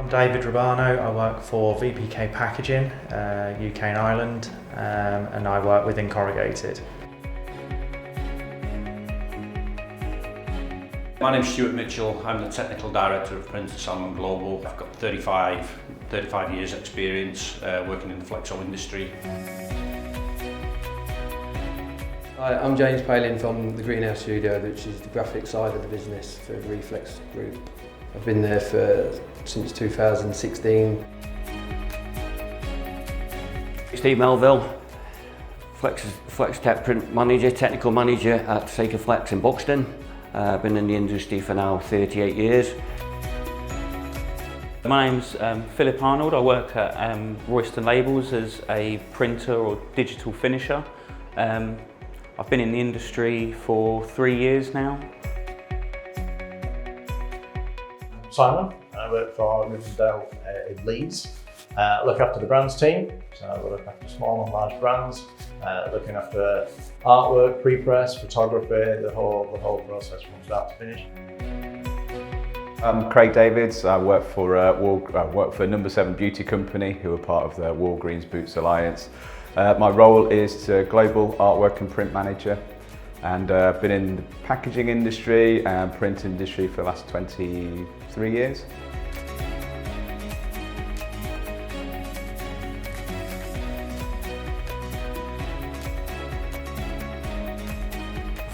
I'm David Rabano. I work for VPK Packaging, UK and Ireland, and I work within corrugated. My name's Stuart Mitchell. I'm the Technical Director of Print at Salmon Global. I've got 35 years experience working in the flexo industry. Hi, I'm James Palin from the Greenhouse Studio, which is the graphic side of the business for Reflex Group. I've been there since 2016. Steve Melville, Flex Tech Print Manager, Technical Manager at Saker Flex in Buxton. I've been in the industry for now 38 years. My name's Philip Arnold. I work at Royston Labels as a printer or digital finisher. I've been in the industry for 3 years now. Simon, I work for Rivendell in Leeds. Look after the brands team, so I look after small and large brands, looking after artwork, pre-press, photography, the whole process from start to finish. I'm Craig Davids. I work for Number 7 Beauty Company, who are part of the Walgreens Boots Alliance. My role is Global Artwork and Print Manager, and I've been in the packaging industry and print industry for the last 23 years.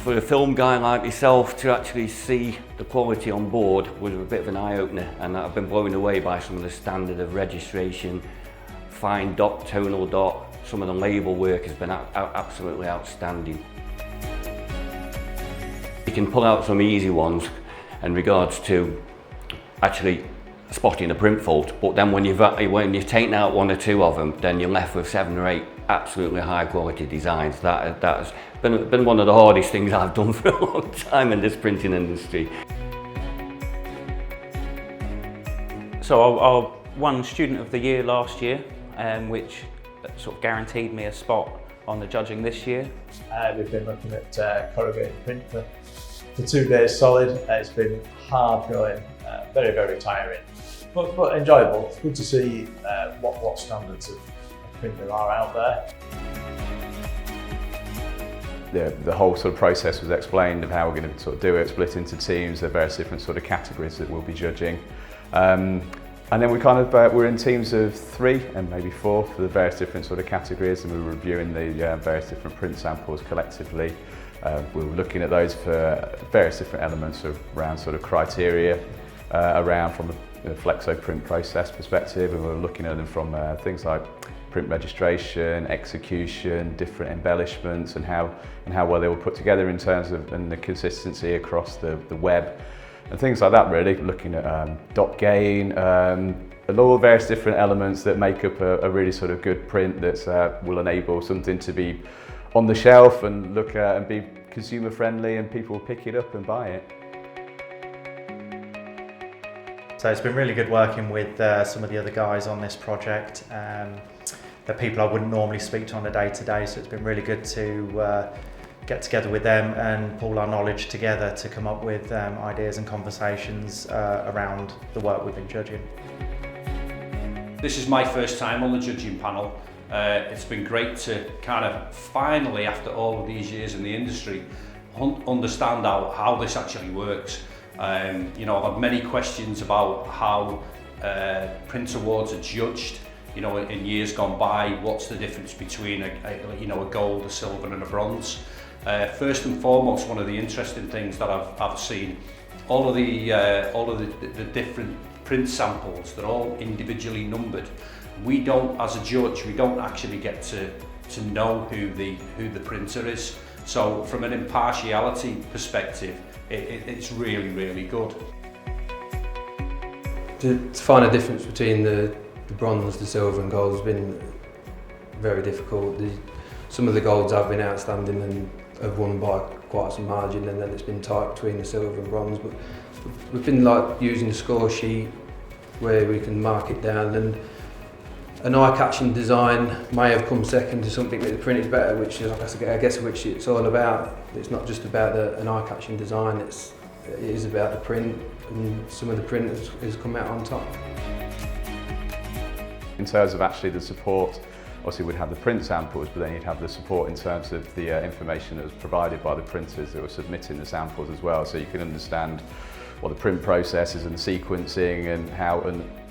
For a film guy like myself to actually see the quality on board was a bit of an eye-opener, and I've been blown away by some of the standard of registration, fine dot, tonal dot. Some of the label work has been absolutely outstanding. You can pull out some easy ones in regards to actually spotting a print fault, but then when you've taken out one or two of them, then you're left with 7 or 8 absolutely high quality designs. That's been one of the hardest things I've done for a long time in this printing industry. So I won Student of the Year last year, which sort of guaranteed me a spot on the judging this year. We've been looking at corrugated print for 2 days solid. It's been hard going, very tiring, but enjoyable. It's good to see what standards of print there are out there. The whole sort of process was explained of how we're going to sort of do it, split into teams, there are various different sort of categories that we'll be judging. And then we're in teams of 3 and maybe 4 for the various different sort of categories, and we're reviewing the various different print samples collectively. We're looking at those for various different elements around sort of criteria, around from a flexo print process perspective, and we're looking at them from things like print registration, execution, different embellishments, and how well they were put together in terms of and the consistency across the web. And things like that, really, looking at dot gain, and all the various different elements that make up a really sort of good print that will enable something to be on the shelf and look at and be consumer friendly, and people will pick it up and buy it. So it's been really good working with some of the other guys on this project. They're people I wouldn't normally speak to on a day-to-day, so it's been really good to get together with them and pool our knowledge together to come up with ideas and conversations around the work we've been judging. This is my first time on the judging panel. It's been great to kind of finally, after all of these years in the industry, understand how this actually works. You know, I've had many questions about how print awards are judged. You know, in years gone by, what's the difference between a gold, a silver and a bronze? First and foremost, one of the interesting things that I've seen, all of the different print samples, they're all individually numbered. We don't, as a judge, we don't actually get to know who the printer is. So from an impartiality perspective, it's really good. To find a difference between the bronze, the silver and gold has been very difficult. Some of the golds have been outstanding and have won by quite some margin, and then it's been tight between the silver and bronze. But we've been like using a score sheet where we can mark it down, and an eye-catching design may have come second to something that the print is better, which is I guess which it's all about. It's not just about an eye-catching design, it is about the print, and some of the print has come out on top. In terms of actually the support, obviously we'd have the print samples, but then you'd have the support in terms of the information that was provided by the printers that were submitting the samples as well, so you can understand what the print processes and the sequencing and how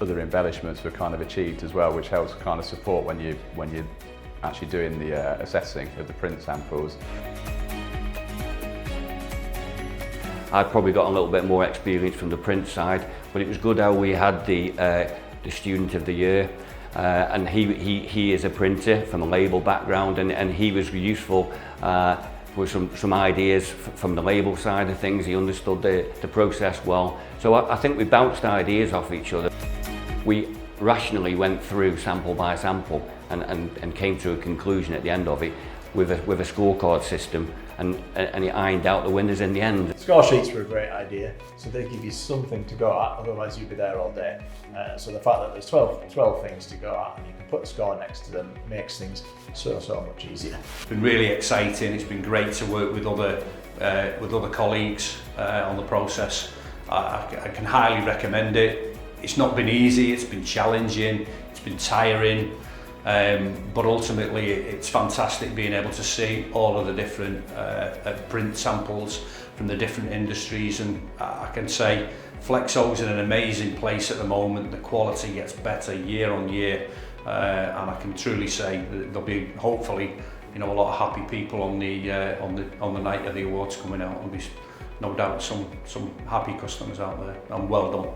other embellishments were kind of achieved as well, which helps kind of support when you're actually doing the assessing of the print samples. I'd probably got a little bit more experience from the print side, but it was good how we had the student of the year, and he is a printer from a label background, and he was useful with some ideas from the label side of things. He understood the process well, so I think we bounced ideas off each other. We rationally went through sample by sample and came to a conclusion at the end of it with a scorecard system, and it ironed out the winners in the end. Score sheets were a great idea, so they give you something to go at, otherwise you'd be there all day. So the fact that there's 12 things to go at and you can put a score next to them makes things so much easier. It's been really exciting. It's been great to work with other colleagues on the process. I can highly recommend it. It's not been easy, it's been challenging, it's been tiring, but ultimately it's fantastic being able to see all of the different print samples from the different industries, and I can say Flexo's in an amazing place at the moment. The quality gets better year on year, and I can truly say that there'll be hopefully a lot of happy people on the night of the awards coming out, and there's no doubt some happy customers out there, and well done.